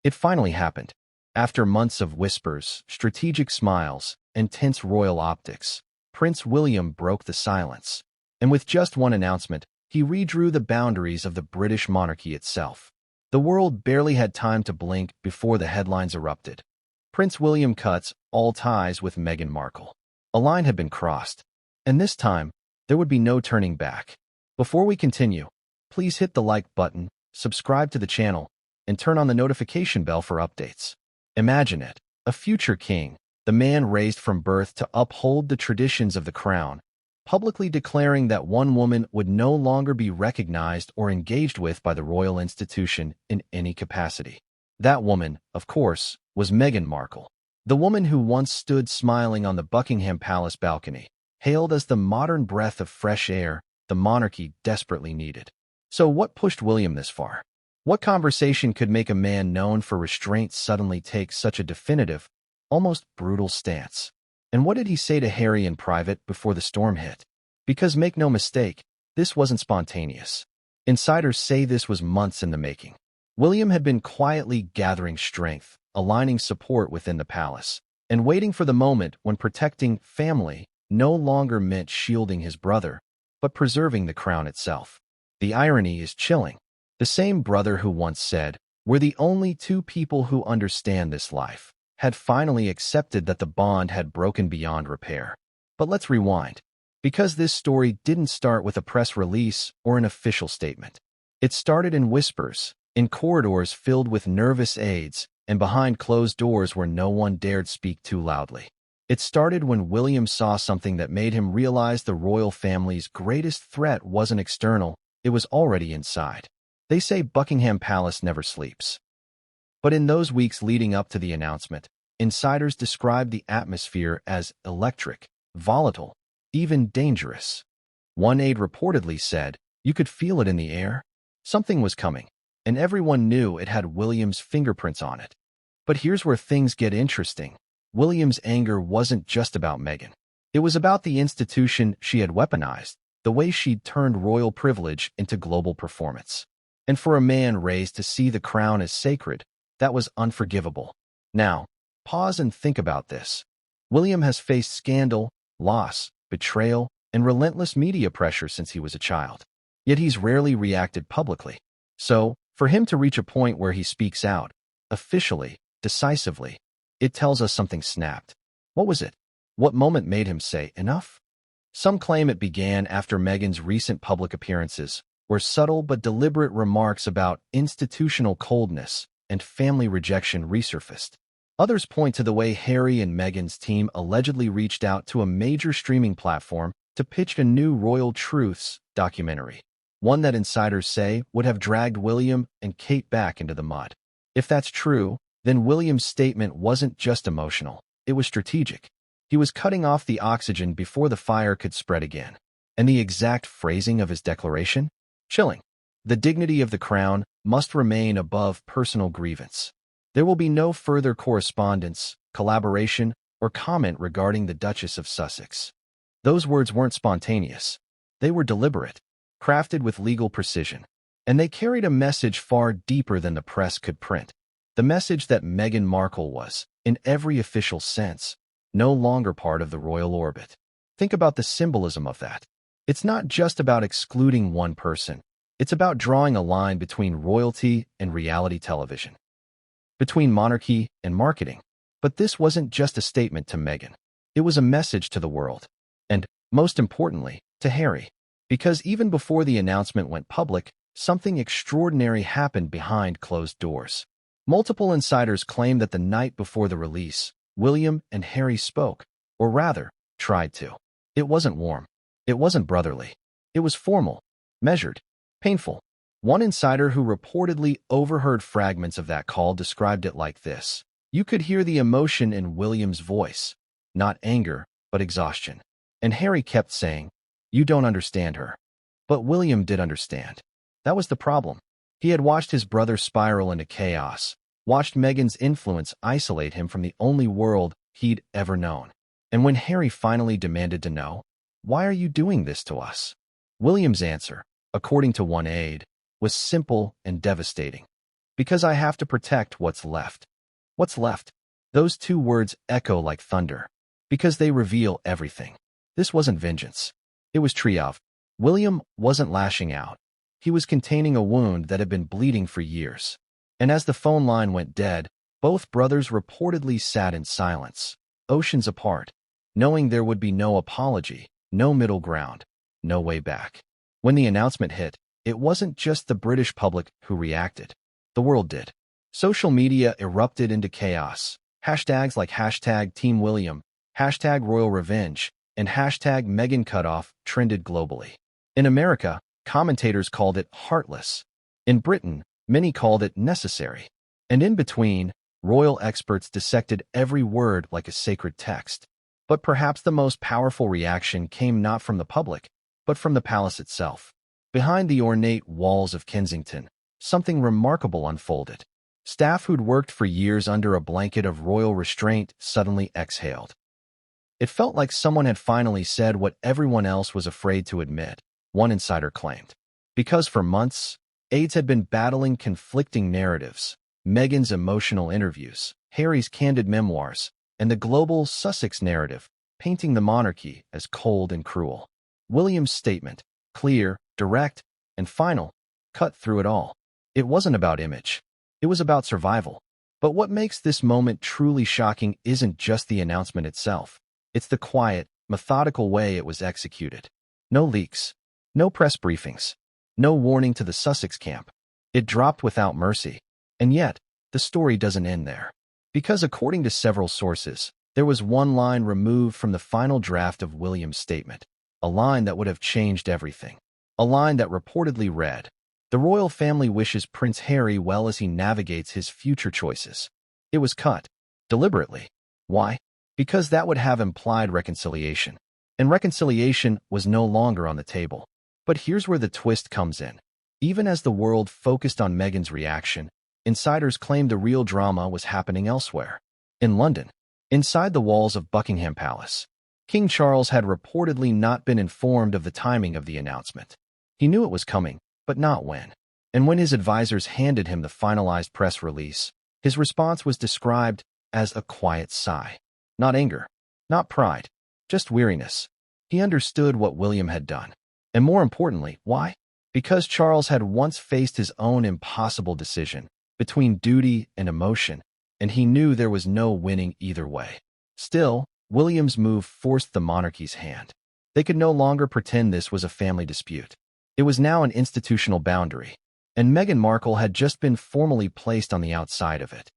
It finally happened. After months of whispers, strategic smiles, and tense royal optics, Prince William broke the silence. And with just one announcement, he redrew the boundaries of the British monarchy itself. The world barely had time to blink before the headlines erupted. Prince William cuts all ties with Meghan Markle. A line had been crossed, and this time, there would be no turning back. Before we continue, please hit the like button, subscribe to the channel, and turn on the notification bell for updates. Imagine it, a future king, the man raised from birth to uphold the traditions of the crown, publicly declaring that one woman would no longer be recognized or engaged with by the royal institution in any capacity. That woman, of course, was Meghan Markle, the woman who once stood smiling on the Buckingham Palace balcony, hailed as the modern breath of fresh air the monarchy desperately needed. So what pushed William this far? What conversation could make a man known for restraint suddenly take such a definitive, almost brutal stance? And what did he say to Harry in private before the storm hit? Because make no mistake, this wasn't spontaneous. Insiders say this was months in the making. William had been quietly gathering strength, aligning support within the palace, and waiting for the moment when protecting family no longer meant shielding his brother, but preserving the crown itself. The irony is chilling. The same brother who once said, "We're the only two people who understand this life," had finally accepted that the bond had broken beyond repair. But let's rewind, because this story didn't start with a press release or an official statement. It started in whispers, in corridors filled with nervous aides, and behind closed doors where no one dared speak too loudly. It started when William saw something that made him realize the royal family's greatest threat wasn't external, it was already inside. They say Buckingham Palace never sleeps. But in those weeks leading up to the announcement, insiders described the atmosphere as electric, volatile, even dangerous. One aide reportedly said, "You could feel it in the air." Something was coming, and everyone knew it had William's fingerprints on it. But here's where things get interesting. William's anger wasn't just about Meghan. It was about the institution she had weaponized, the way she'd turned royal privilege into global performance. And for a man raised to see the crown as sacred, that was unforgivable. Now, pause and think about this. William has faced scandal, loss, betrayal, and relentless media pressure since he was a child. Yet he's rarely reacted publicly. So, for him to reach a point where he speaks out, officially, decisively, it tells us something snapped. What was it? What moment made him say, "Enough"? Some claim it began after Meghan's recent public appearances, where subtle but deliberate remarks about institutional coldness and family rejection resurfaced. Others point to the way Harry and Meghan's team allegedly reached out to a major streaming platform to pitch a new Royal Truths documentary, one that insiders say would have dragged William and Kate back into the mud. If that's true, then William's statement wasn't just emotional, it was strategic. He was cutting off the oxygen before the fire could spread again. And the exact phrasing of his declaration? Chilling. The dignity of the crown must remain above personal grievance. There will be no further correspondence, collaboration, or comment regarding the Duchess of Sussex. Those words weren't spontaneous. They were deliberate, crafted with legal precision. And they carried a message far deeper than the press could print. The message that Meghan Markle was, in every official sense, no longer part of the royal orbit. Think about the symbolism of that. It's not just about excluding one person. It's about drawing a line between royalty and reality television, between monarchy and marketing. But this wasn't just a statement to Meghan. It was a message to the world. And, most importantly, to Harry. Because even before the announcement went public, something extraordinary happened behind closed doors. Multiple insiders claim that the night before the release, William and Harry spoke, or rather, tried to. It wasn't warm. It wasn't brotherly. It was formal, measured, painful. One insider who reportedly overheard fragments of that call described it like this. You could hear the emotion in William's voice, not anger, but exhaustion. And Harry kept saying, "You don't understand her." But William did understand. That was the problem. He had watched his brother spiral into chaos, watched Meghan's influence isolate him from the only world he'd ever known. And when Harry finally demanded to know, "Why are you doing this to us?" William's answer, according to one aide, was simple and devastating. Because I have to protect what's left. What's left? Those two words echo like thunder. Because they reveal everything. This wasn't vengeance. It was triumph. William wasn't lashing out. He was containing a wound that had been bleeding for years. And as the phone line went dead, both brothers reportedly sat in silence, oceans apart, knowing there would be no apology, no middle ground, no way back. When the announcement hit, it wasn't just the British public who reacted. The world did. Social media erupted into chaos. Hashtags like hashtag Team William, hashtag Royal Revenge, and hashtag Meghan Cutoff trended globally. In America, commentators called it heartless. In Britain, many called it necessary. And in between, royal experts dissected every word like a sacred text. But perhaps the most powerful reaction came not from the public, but from the palace itself. Behind the ornate walls of Kensington, something remarkable unfolded. Staff who'd worked for years under a blanket of royal restraint suddenly exhaled. It felt like someone had finally said what everyone else was afraid to admit, one insider claimed. Because for months, aides had been battling conflicting narratives, Meghan's emotional interviews, Harry's candid memoirs, and the global Sussex narrative, painting the monarchy as cold and cruel. William's statement, clear, direct, and final, cut through it all. It wasn't about image. It was about survival. But what makes this moment truly shocking isn't just the announcement itself. It's the quiet, methodical way it was executed. No leaks. No press briefings. No warning to the Sussex camp. It dropped without mercy. And yet, the story doesn't end there. Because according to several sources, there was one line removed from the final draft of William's statement. A line that would have changed everything. A line that reportedly read, "The royal family wishes Prince Harry well as he navigates his future choices." It was cut. Deliberately. Why? Because that would have implied reconciliation. And reconciliation was no longer on the table. But here's where the twist comes in. Even as the world focused on Meghan's reaction, insiders claimed the real drama was happening elsewhere. In London, inside the walls of Buckingham Palace, King Charles had reportedly not been informed of the timing of the announcement. He knew it was coming, but not when. And when his advisors handed him the finalized press release, his response was described as a quiet sigh. Not anger, not pride, just weariness. He understood what William had done. And more importantly, why? Because Charles had once faced his own impossible decision between duty and emotion, and he knew there was no winning either way. Still, William's move forced the monarchy's hand. They could no longer pretend this was a family dispute. It was now an institutional boundary, and Meghan Markle had just been formally placed on the outside of it.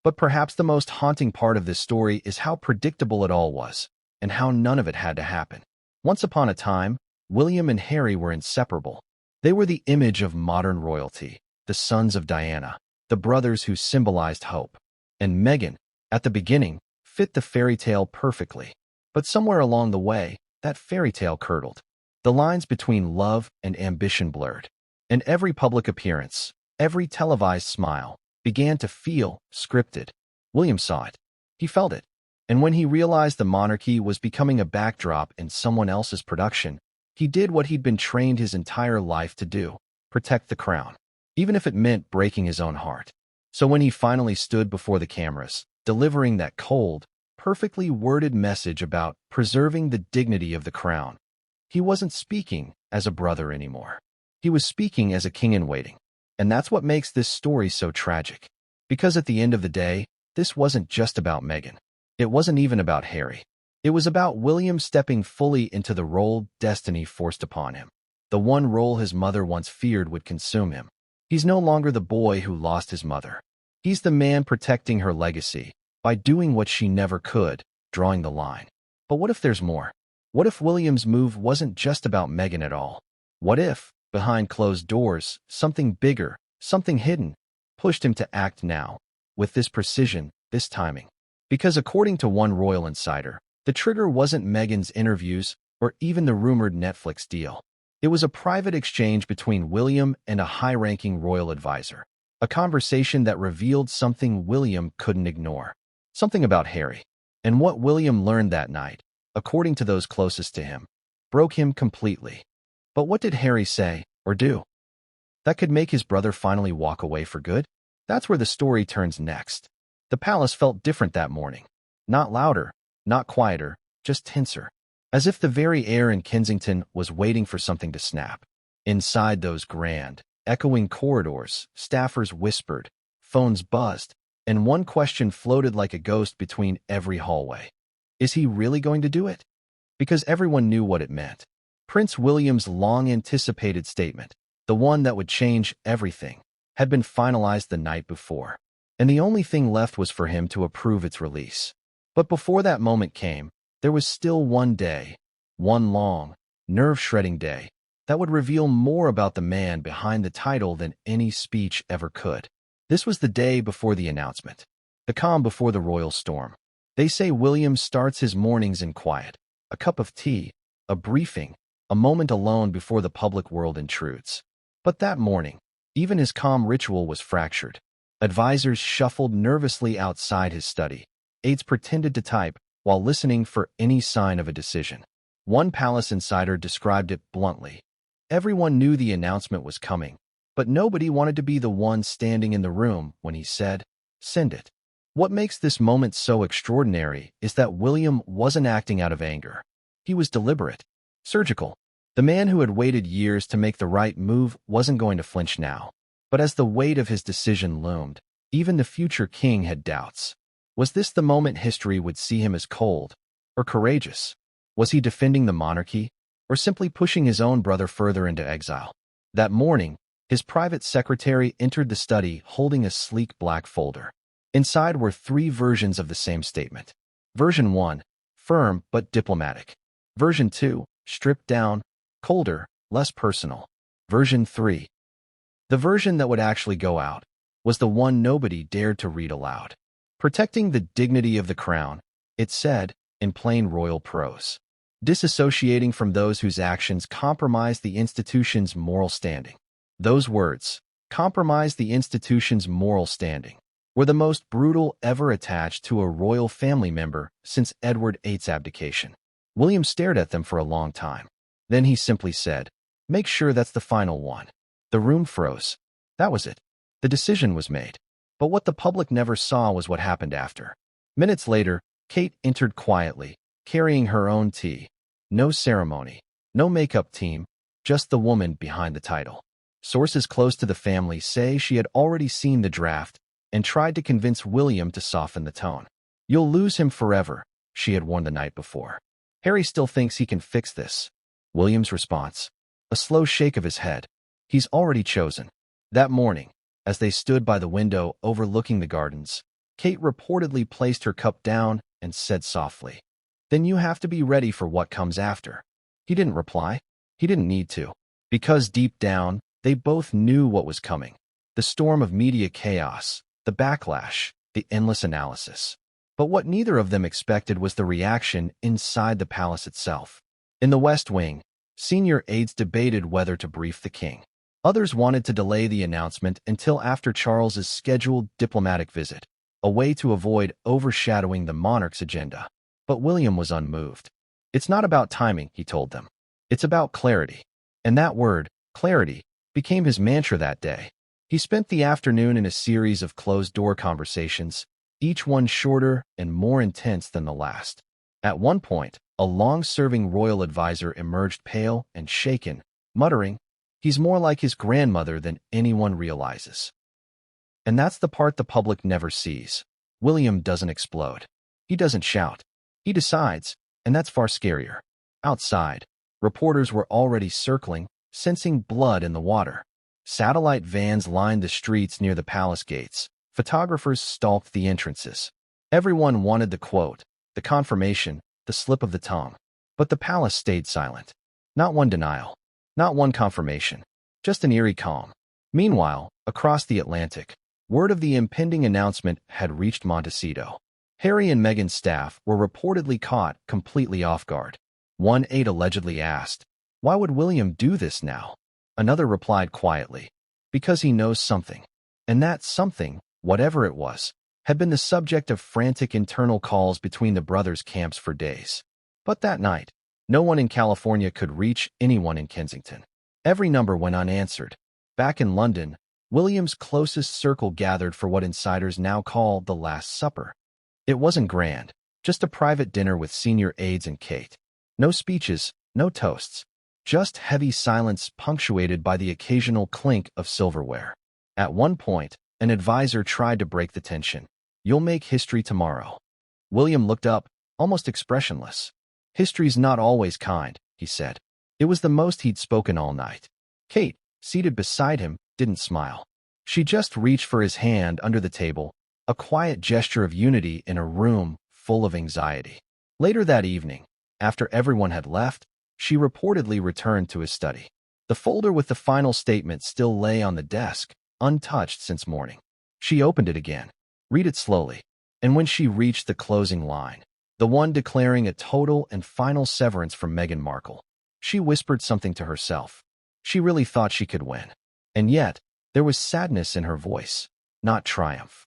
But perhaps the most haunting part of this story is how predictable it all was, and how none of it had to happen. Once upon a time, William and Harry were inseparable. They were the image of modern royalty, the sons of Diana, the brothers who symbolized hope. And Meghan, at the beginning, fit the fairy tale perfectly. But somewhere along the way, that fairy tale curdled. The lines between love and ambition blurred. And every public appearance, every televised smile, began to feel scripted. William saw it. He felt it. And when he realized the monarchy was becoming a backdrop in someone else's production, he did what he'd been trained his entire life to do, protect the crown, even if it meant breaking his own heart. So when he finally stood before the cameras, delivering that cold, perfectly worded message about preserving the dignity of the crown, he wasn't speaking as a brother anymore. He was speaking as a king in waiting. And that's what makes this story so tragic. Because at the end of the day, this wasn't just about Meghan. It wasn't even about Harry. It was about William stepping fully into the role destiny forced upon him. The one role his mother once feared would consume him. He's no longer the boy who lost his mother. He's the man protecting her legacy by doing what she never could, drawing the line. But what if there's more? What if William's move wasn't just about Meghan at all? What if, behind closed doors, something bigger, something hidden, pushed him to act now, with this precision, this timing? Because according to one royal insider, the trigger wasn't Meghan's interviews or even the rumored Netflix deal. It was a private exchange between William and a high-ranking royal advisor, a conversation that revealed something William couldn't ignore, something about Harry. And what William learned that night, according to those closest to him, broke him completely. But what did Harry say or do? that could make his brother finally walk away for good? That's where the story turns next. The palace felt different that morning. Not louder, not quieter, just tenser. As if the very air in Kensington was waiting for something to snap. Inside those grand, echoing corridors, staffers whispered, phones buzzed, and one question floated like a ghost between every hallway. Is he really going to do it? Because everyone knew what it meant. Prince William's long-anticipated statement, the one that would change everything, had been finalized the night before, and the only thing left was for him to approve its release. But before that moment came, there was still one day, one long, nerve-shredding day, that would reveal more about the man behind the title than any speech ever could. This was the day before the announcement, the calm before the royal storm. They say William starts his mornings in quiet, a cup of tea, a briefing, a moment alone before the public world intrudes. But that morning, even his calm ritual was fractured. Advisors shuffled nervously outside his study. Aides pretended to type while listening for any sign of a decision. One palace insider described it bluntly. Everyone knew the announcement was coming, but nobody wanted to be the one standing in the room when he said, "Send it." What makes this moment so extraordinary is that William wasn't acting out of anger. He was deliberate, surgical. The man who had waited years to make the right move wasn't going to flinch now. But as the weight of his decision loomed, even the future king had doubts. Was this the moment history would see him as cold or courageous? Was he defending the monarchy or simply pushing his own brother further into exile? That morning, his private secretary entered the study holding a sleek black folder. Inside were 3 versions of the same statement. Version 1, firm but diplomatic. Version 2, stripped down, colder, less personal. Version 3. The version that would actually go out was the one nobody dared to read aloud. Protecting the dignity of the crown, it said, in plain royal prose. Disassociating from those whose actions compromise the institution's moral standing. Those words, compromise the institution's moral standing, were the most brutal ever attached to a royal family member since Edward VIII's abdication. William stared at them for a long time. Then he simply said, "Make sure that's the final one." The room froze. That was it. The decision was made. But what the public never saw was what happened after. Minutes later, Kate entered quietly, carrying her own tea. No ceremony, no makeup team, just the woman behind the title. Sources close to the family say she had already seen the draft and tried to convince William to soften the tone. "You'll lose him forever," she had warned the night before. "Harry still thinks he can fix this." William's response? A slow shake of his head. He's already chosen. That morning, as they stood by the window overlooking the gardens, Kate reportedly placed her cup down and said softly, "Then you have to be ready for what comes after." He didn't reply. He didn't need to. Because deep down, they both knew what was coming. The storm of media chaos, the backlash, the endless analysis. But what neither of them expected was the reaction inside the palace itself. In the West Wing, senior aides debated whether to brief the king. Others wanted to delay the announcement until after Charles's scheduled diplomatic visit, a way to avoid overshadowing the monarch's agenda. But William was unmoved. "It's not about timing," he told them. "It's about clarity." And that word, clarity, became his mantra that day. He spent the afternoon in a series of closed-door conversations, each one shorter and more intense than the last. At one point, a long-serving royal advisor emerged pale and shaken, muttering, "He's more like his grandmother than anyone realizes." And that's the part the public never sees. William doesn't explode. He doesn't shout. He decides, and that's far scarier. Outside, reporters were already circling, sensing blood in the water. Satellite vans lined the streets near the palace gates. Photographers stalked the entrances. Everyone wanted the quote, the confirmation, the slip of the tongue. But the palace stayed silent. Not one denial. Not one confirmation. Just an eerie calm. Meanwhile, across the Atlantic, word of the impending announcement had reached Montecito. Harry and Meghan's staff were reportedly caught completely off guard. One aide allegedly asked, "Why would William do this now?" Another replied quietly, "Because he knows something." And that something, whatever it was, had been the subject of frantic internal calls between the brothers' camps for days. But that night, no one in California could reach anyone in Kensington. Every number went unanswered. Back in London, William's closest circle gathered for what insiders now call the Last Supper. It wasn't grand, just a private dinner with senior aides and Kate. No speeches, no toasts, just heavy silence punctuated by the occasional clink of silverware. At one point, an advisor tried to break the tension. "You'll make history tomorrow." William looked up, almost expressionless. "History's not always kind," he said. It was the most he'd spoken all night. Kate, seated beside him, didn't smile. She just reached for his hand under the table, a quiet gesture of unity in a room full of anxiety. Later that evening, after everyone had left, she reportedly returned to his study. The folder with the final statement still lay on the desk, untouched since morning. She opened it again, read it slowly, and when she reached the closing line, the one declaring a total and final severance from Meghan Markle, she whispered something to herself. She really thought she could win. And yet, there was sadness in her voice, not triumph.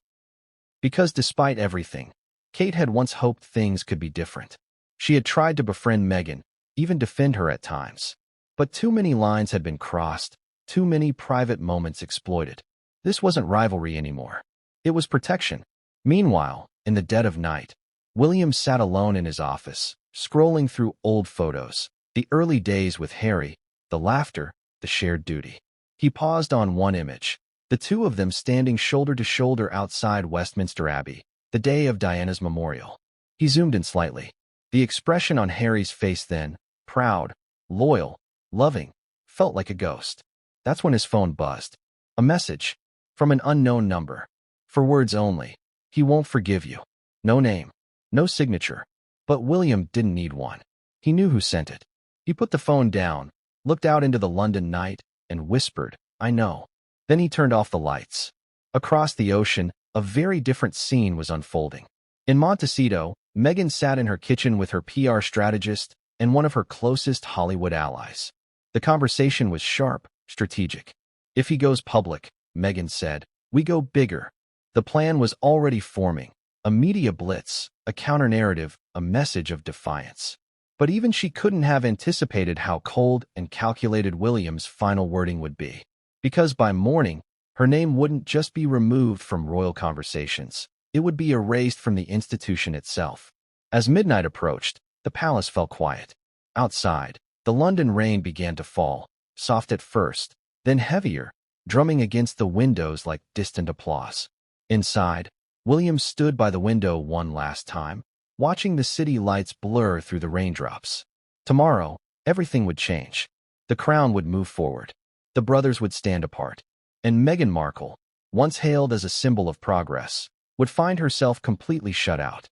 Because despite everything, Kate had once hoped things could be different. She had tried to befriend Meghan, even defend her at times. But too many lines had been crossed, too many private moments exploited. This wasn't rivalry anymore. It was protection. Meanwhile, in the dead of night, William sat alone in his office, scrolling through old photos, the early days with Harry, the laughter, the shared duty. He paused on one image, the two of them standing shoulder to shoulder outside Westminster Abbey, the day of Diana's memorial. He zoomed in slightly. The expression on Harry's face then, proud, loyal, loving, felt like a ghost. That's when his phone buzzed. A message from an unknown number. For words only. "He won't forgive you." No name, no signature. But William didn't need one. He knew who sent it. He put the phone down, looked out into the London night, and whispered, "I know." Then he turned off the lights. Across the ocean, a very different scene was unfolding. In Montecito, Meghan sat in her kitchen with her PR strategist and one of her closest Hollywood allies. The conversation was sharp, strategic. "If he goes public," Meghan said, "we go bigger." The plan was already forming. A media blitz, a counter-narrative, a message of defiance. But even she couldn't have anticipated how cold and calculated William's final wording would be. Because by morning, her name wouldn't just be removed from royal conversations. It would be erased from the institution itself. As midnight approached, the palace fell quiet. Outside, the London rain began to fall, soft at first, then heavier, drumming against the windows like distant applause. Inside, William stood by the window one last time, watching the city lights blur through the raindrops. Tomorrow, everything would change. The crown would move forward. The brothers would stand apart. And Meghan Markle, once hailed as a symbol of progress, would find herself completely shut out.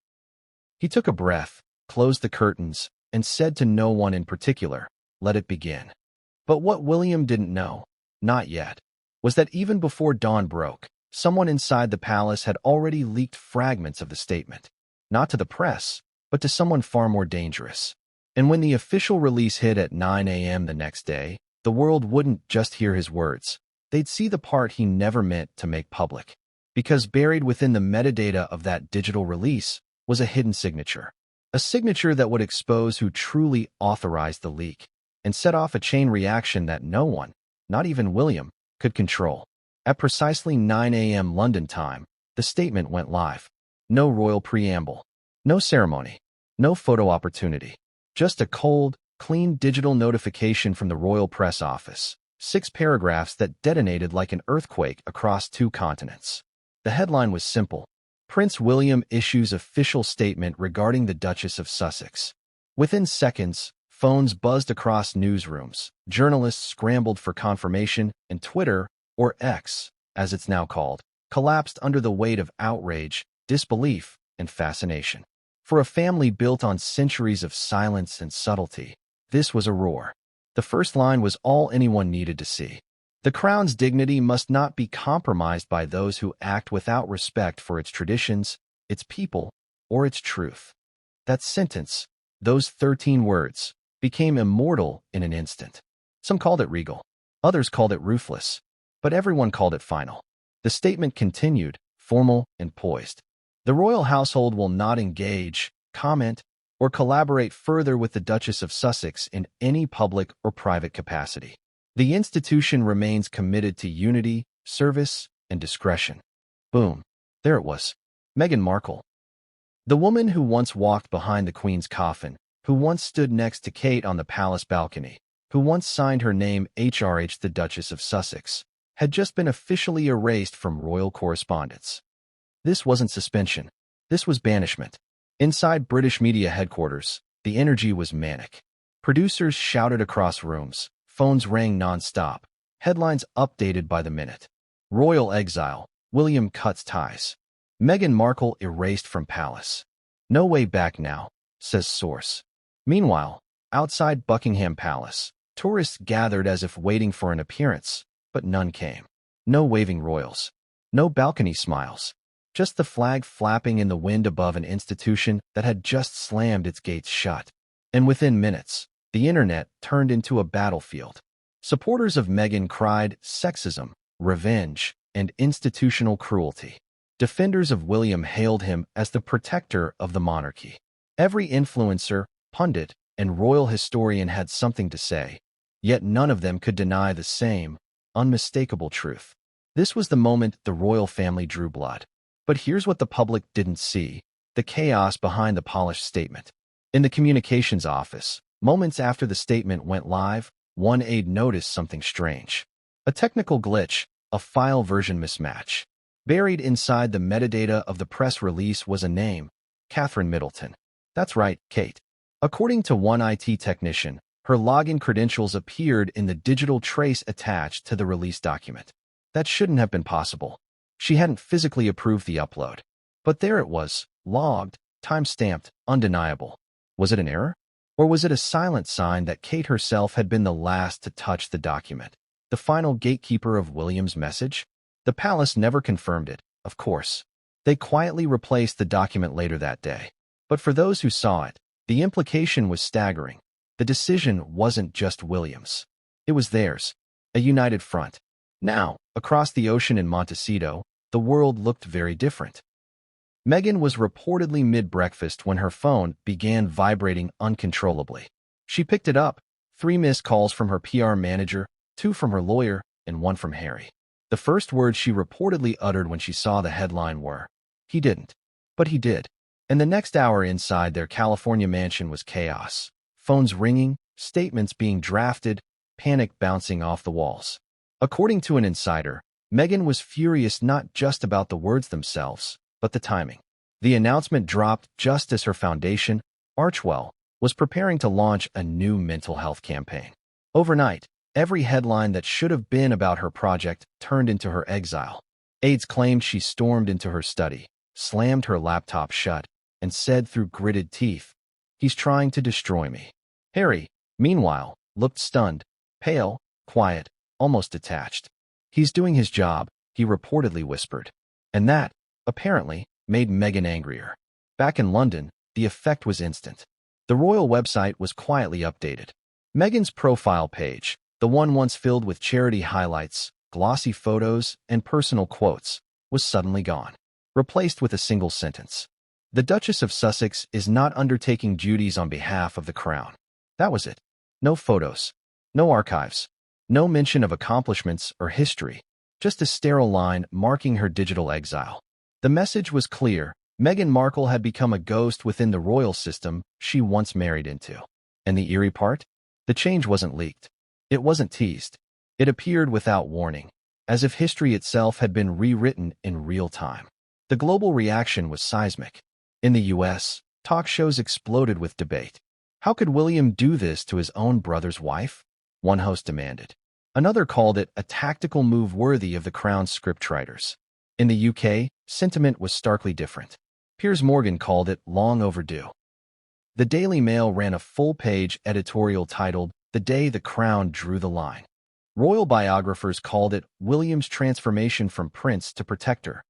He took a breath, closed the curtains, and said to no one in particular, "Let it begin." But what William didn't know, not yet, was that even before dawn broke, someone inside the palace had already leaked fragments of the statement. Not to the press, but to someone far more dangerous. And when the official release hit at 9 a.m. the next day, the world wouldn't just hear his words. They'd see the part he never meant to make public. Because buried within the metadata of that digital release was a hidden signature. A signature that would expose who truly authorized the leak and set off a chain reaction that no one, not even William, could control. At precisely 9 a.m. London time, the statement went live. No royal preamble, no ceremony, no photo opportunity. Just a cold, clean digital notification from the royal press office. 6 paragraphs that detonated like an earthquake across 2 continents. The headline was simple. Prince William issues official statement regarding the Duchess of Sussex. Within seconds, phones buzzed across newsrooms, journalists scrambled for confirmation, and Twitter, or X, as it's now called, collapsed under the weight of outrage, disbelief, and fascination. For a family built on centuries of silence and subtlety, this was a roar. The first line was all anyone needed to see. The crown's dignity must not be compromised by those who act without respect for its traditions, its people, or its truth. That sentence, those 13 words, became immortal in an instant. Some called it regal, others called it ruthless, but everyone called it final. The statement continued, formal and poised. The royal household will not engage, comment, or collaborate further with the Duchess of Sussex in any public or private capacity. The institution remains committed to unity, service, and discretion. Boom. There it was. Meghan Markle. The woman who once walked behind the Queen's coffin, who once stood next to Kate on the palace balcony, who once signed her name HRH the Duchess of Sussex, had just been officially erased from royal correspondence. This wasn't suspension. This was banishment. Inside British media headquarters, the energy was manic. Producers shouted across rooms, phones rang non-stop, headlines updated by the minute. Royal exile, William cuts ties. Meghan Markle erased from palace. No way back now, says source. Meanwhile, outside Buckingham Palace, tourists gathered as if waiting for an appearance, but none came. No waving royals. No balcony smiles. Just the flag flapping in the wind above an institution that had just slammed its gates shut. And within minutes, the internet turned into a battlefield. Supporters of Meghan cried sexism, revenge, and institutional cruelty. Defenders of William hailed him as the protector of the monarchy. Every influencer, pundit, and royal historian had something to say, yet none of them could deny the same, unmistakable truth. This was the moment the royal family drew blood. But here's what the public didn't see: the chaos behind the polished statement. In the communications office, moments after the statement went live, one aide noticed something strange. A technical glitch, a file version mismatch. Buried inside the metadata of the press release was a name: Catherine Middleton. That's right, Kate. According to one IT technician, her login credentials appeared in the digital trace attached to the release document. That shouldn't have been possible. She hadn't physically approved the upload. But there it was, logged, time-stamped, undeniable. Was it an error? Or was it a silent sign that Kate herself had been the last to touch the document, the final gatekeeper of William's message? The palace never confirmed it, of course. They quietly replaced the document later that day. But for those who saw it, the implication was staggering. The decision wasn't just William's. It was theirs, a united front. Now, across the ocean in Montecito, the world looked very different. Meghan was reportedly mid-breakfast when her phone began vibrating uncontrollably. She picked it up, 3 missed calls from her PR manager, 2 from her lawyer, and 1 from Harry. The first words she reportedly uttered when she saw the headline were, "He didn't." But he did. And the next hour inside their California mansion was chaos. Phones ringing, statements being drafted, panic bouncing off the walls. According to an insider, Meghan was furious not just about the words themselves, but the timing. The announcement dropped just as her foundation, Archwell, was preparing to launch a new mental health campaign. Overnight, every headline that should have been about her project turned into her exile. Aides claimed she stormed into her study, slammed her laptop shut, and said through gritted teeth, "He's trying to destroy me." Harry, meanwhile, looked stunned, pale, quiet, almost detached. "He's doing his job," he reportedly whispered. And that, apparently, made Meghan angrier. Back in London, the effect was instant. The royal website was quietly updated. Meghan's profile page, the one once filled with charity highlights, glossy photos, and personal quotes, was suddenly gone, replaced with a single sentence. "The Duchess of Sussex is not undertaking duties on behalf of the Crown." That was it. No photos, no archives, no mention of accomplishments or history, just a sterile line marking her digital exile. The message was clear: Meghan Markle had become a ghost within the royal system she once married into. And the eerie part? The change wasn't leaked. It wasn't teased. It appeared without warning, as if history itself had been rewritten in real time. The global reaction was seismic. In the US, talk shows exploded with debate. How could William do this to his own brother's wife? One host demanded. Another called it a tactical move worthy of the Crown's scriptwriters. In the UK, sentiment was starkly different. Piers Morgan called it long overdue. The Daily Mail ran a full-page editorial titled, "The Day the Crown Drew the Line." Royal biographers called it William's transformation from prince to protector.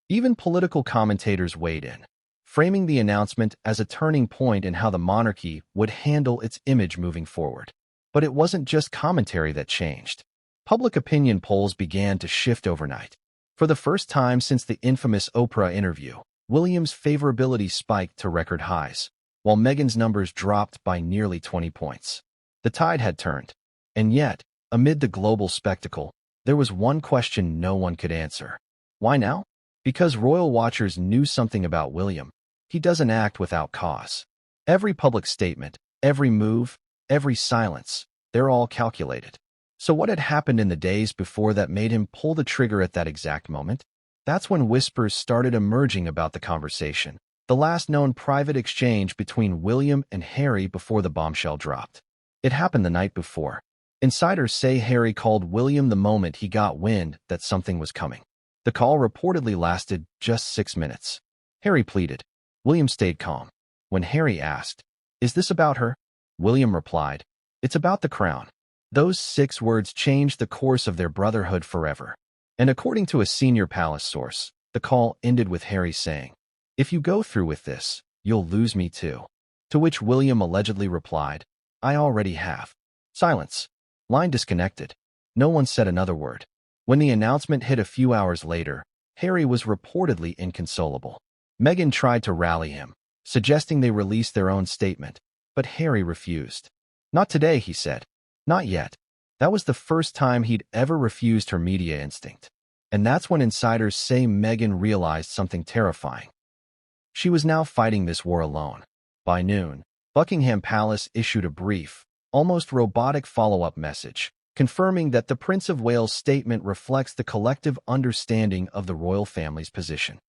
Even political commentators weighed in, framing the announcement as a turning point in how the monarchy would handle its image moving forward. But it wasn't just commentary that changed. Public opinion polls began to shift overnight. For the first time since the infamous Oprah interview, William's favorability spiked to record highs, while Meghan's numbers dropped by nearly 20 points. The tide had turned. And yet, Amid the global spectacle, there was one question no one could answer. Why now? Because royal watchers knew something about William. He doesn't act without cause. Every public statement, every move, every silence, they're all calculated. So what had happened in the days before that made him pull the trigger at that exact moment? That's when whispers started emerging about the conversation, the last known private exchange between William and Harry before the bombshell dropped. It happened the night before. Insiders say Harry called William the moment he got wind that something was coming. The call reportedly lasted just 6 minutes. Harry pleaded. William stayed calm. When Harry asked, "Is this about her?" William replied, "It's about the crown." Those 6 words changed the course of their brotherhood forever. And according to a senior palace source, the call ended with Harry saying, "If you go through with this, you'll lose me too." To which William allegedly replied, "I already have." Silence. Line disconnected. No one said another word. When the announcement hit a few hours later, Harry was reportedly inconsolable. Meghan tried to rally him, suggesting they release their own statement, but Harry refused. "Not today," he said. "Not yet." That was the first time he'd ever refused her media instinct. And that's when insiders say Meghan realized something terrifying. She was now fighting this war alone. By noon, Buckingham Palace issued a brief, almost robotic follow-up message, confirming that the Prince of Wales' statement reflects the collective understanding of the royal family's position.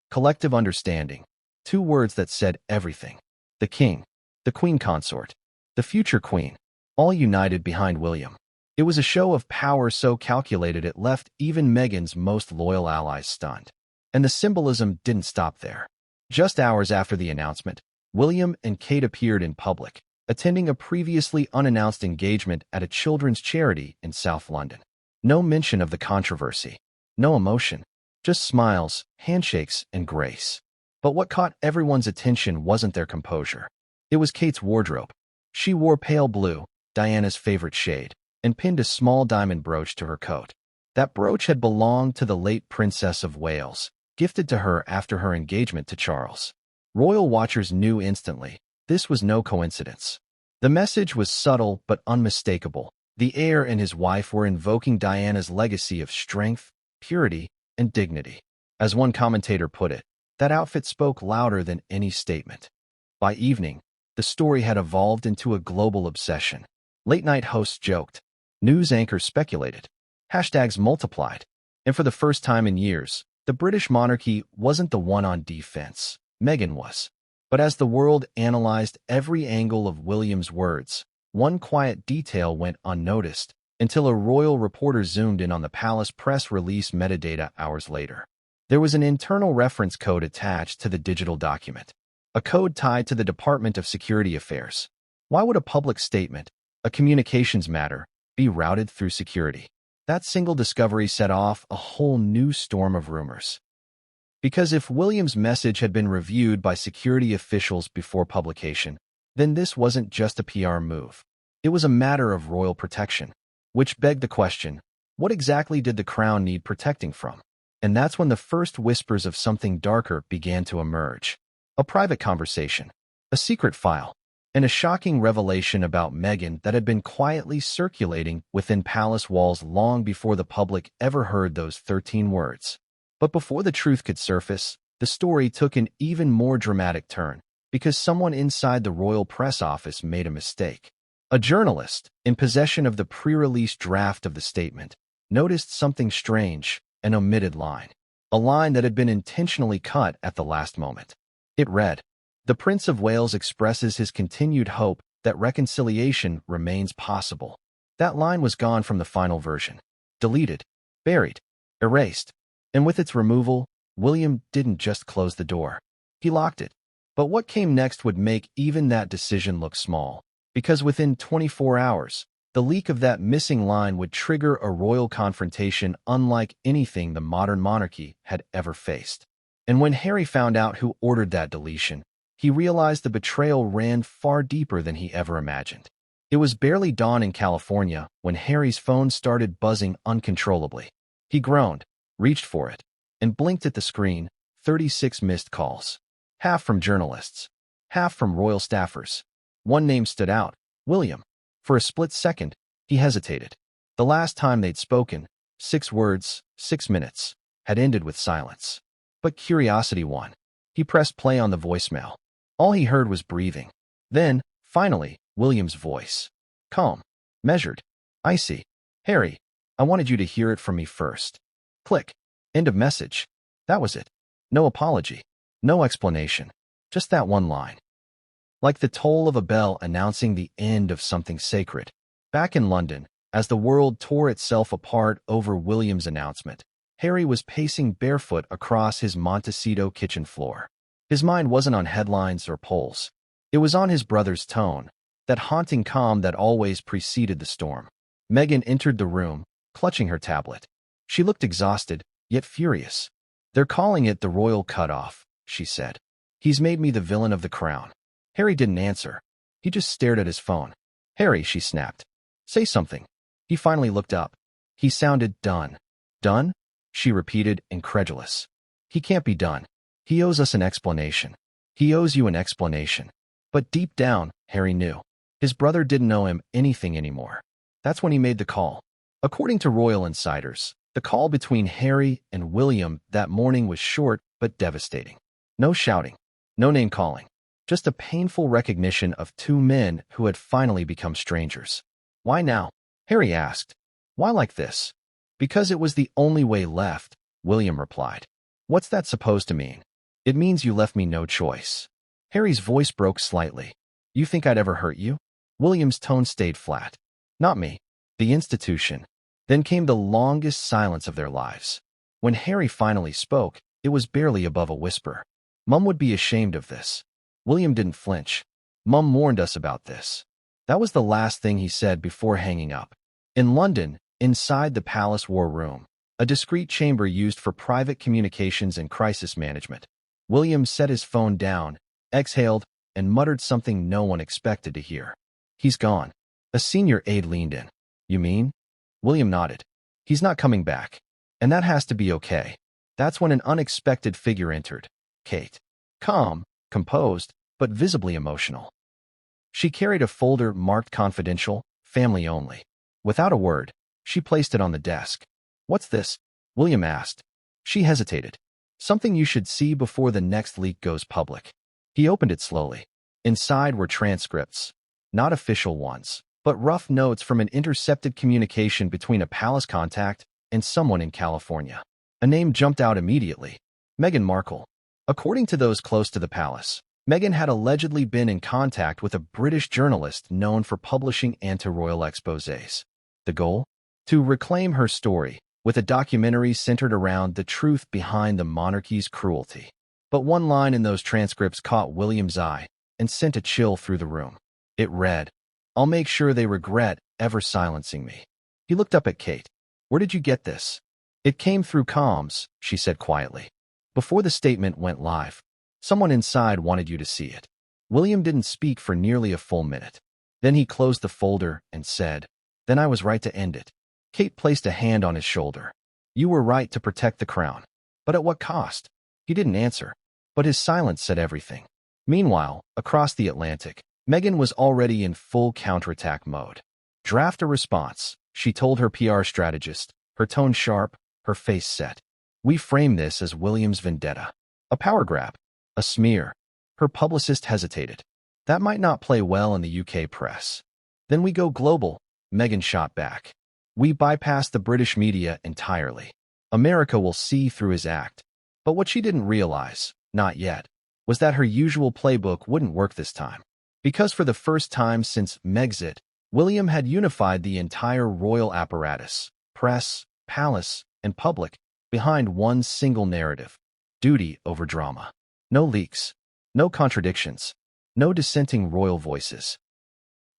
Collective understanding. 2 words that said everything. The king, the queen consort, the future queen, all united behind William. It was a show of power so calculated it left even Meghan's most loyal allies stunned. And the symbolism didn't stop there. Just hours after the announcement, William and Kate appeared in public, attending a previously unannounced engagement at a children's charity in South London. No mention of the controversy. No emotion. Just smiles, handshakes, and grace. But what caught everyone's attention wasn't their composure. It was Kate's wardrobe. She wore pale blue, Diana's favorite shade, and pinned a small diamond brooch to her coat. That brooch had belonged to the late Princess of Wales, gifted to her after her engagement to Charles. Royal watchers knew instantly. This was no coincidence. The message was subtle but unmistakable. The heir and his wife were invoking Diana's legacy of strength, purity, and dignity. As one commentator put it, that outfit spoke louder than any statement. By evening, the story had evolved into a global obsession. Late-night hosts joked. News anchors speculated. Hashtags multiplied. And for the first time in years, the British monarchy wasn't the one on defense. Meghan was. But as the world analyzed every angle of William's words, one quiet detail went unnoticed until a royal reporter zoomed in on the palace press release metadata hours later. There was an internal reference code attached to the digital document, a code tied to the Department of Security Affairs. Why would a public statement, a communications matter, be routed through security? That single discovery set off a whole new storm of rumors. Because if William's message had been reviewed by security officials before publication, then this wasn't just a PR move. It was a matter of royal protection, which begged the question, what exactly did the crown need protecting from? And that's when the first whispers of something darker began to emerge. A private conversation, a secret file, and a shocking revelation about Meghan that had been quietly circulating within palace walls long before the public ever heard those 13 words. But before the truth could surface, the story took an even more dramatic turn because someone inside the royal press office made a mistake. A journalist, in possession of the pre-release draft of the statement, noticed something strange, an omitted line. A line that had been intentionally cut at the last moment. It read, "The Prince of Wales expresses his continued hope that reconciliation remains possible." That line was gone from the final version. Deleted, buried, erased. And with its removal, William didn't just close the door. He locked it. But what came next would make even that decision look small, because within 24 hours, the leak of that missing line would trigger a royal confrontation unlike anything the modern monarchy had ever faced. And when Harry found out who ordered that deletion, he realized the betrayal ran far deeper than he ever imagined. It was barely dawn in California when Harry's phone started buzzing uncontrollably. He groaned, reached for it, and blinked at the screen. 36 missed calls. Half from journalists. Half from royal staffers. One name stood out, William. For a split second, he hesitated. The last time they'd spoken, 6 words, 6 minutes, had ended with silence. But curiosity won. He pressed play on the voicemail. All he heard was breathing. Then, finally, William's voice. Calm. Measured. Icy. Harry, I wanted you to hear it from me first. Click. End of message. That was it. No apology. No explanation. Just that one line. Like the toll of a bell announcing the end of something sacred. Back in London, as the world tore itself apart over William's announcement, Harry was pacing barefoot across his Montecito kitchen floor. His mind wasn't on headlines or polls. It was on his brother's tone, that haunting calm that always preceded the storm. Meghan entered the room, clutching her tablet. She looked exhausted, yet furious. They're calling it the royal cutoff, she said. He's made me the villain of the crown. Harry didn't answer. He just stared at his phone. Harry, she snapped. Say something. He finally looked up. He sounded done. Done? She repeated, incredulous. He can't be done. He owes us an explanation. He owes you an explanation. But deep down, Harry knew. His brother didn't owe him anything anymore. That's when he made the call. According to royal insiders, the call between Harry and William that morning was short but devastating. No shouting. No name-calling. Just a painful recognition of 2 men who had finally become strangers. Why now? Harry asked. Why like this? Because it was the only way left, William replied. What's that supposed to mean? It means you left me no choice. Harry's voice broke slightly. You think I'd ever hurt you? William's tone stayed flat. Not me. The institution. Then came the longest silence of their lives. When Harry finally spoke, it was barely above a whisper. Mum would be ashamed of this. William didn't flinch. Mum warned us about this. That was the last thing he said before hanging up. In London, inside the palace war room, a discreet chamber used for private communications and crisis management, William set his phone down, exhaled, and muttered something no one expected to hear. He's gone. A senior aide leaned in. You mean? William nodded. He's not coming back. And that has to be okay. That's when an unexpected figure entered. Kate. Calm, composed, but visibly emotional. She carried a folder marked confidential, family only. Without a word, she placed it on the desk. What's this? William asked. She hesitated. Something you should see before the next leak goes public. He opened it slowly. Inside were transcripts. Not official ones, but rough notes from an intercepted communication between a palace contact and someone in California. A name jumped out immediately. Meghan Markle. According to those close to the palace, Meghan had allegedly been in contact with a British journalist known for publishing anti-royal exposés. The goal? To reclaim her story, with a documentary centered around the truth behind the monarchy's cruelty. But one line in those transcripts caught William's eye and sent a chill through the room. It read, I'll make sure they regret ever silencing me. He looked up at Kate. Where did you get this? It came through comms, she said quietly. Before the statement went live, someone inside wanted you to see it. William didn't speak for nearly a full minute. Then he closed the folder and said, Then I was right to end it. Kate placed a hand on his shoulder. You were right to protect the crown. But at what cost? He didn't answer, but his silence said everything. Meanwhile, across the Atlantic, Meghan was already in full counterattack mode. Draft a response, she told her PR strategist, her tone sharp, her face set. We frame this as William's vendetta. A power grab. A smear. Her publicist hesitated. That might not play well in the UK press. Then we go global, Meghan shot back. We bypass the British media entirely. America will see through his act. But what she didn't realize, not yet, was that her usual playbook wouldn't work this time. Because for the first time since Megxit, William had unified the entire royal apparatus, press, palace, and public, behind one single narrative. Duty over drama. No leaks. No contradictions. No dissenting royal voices.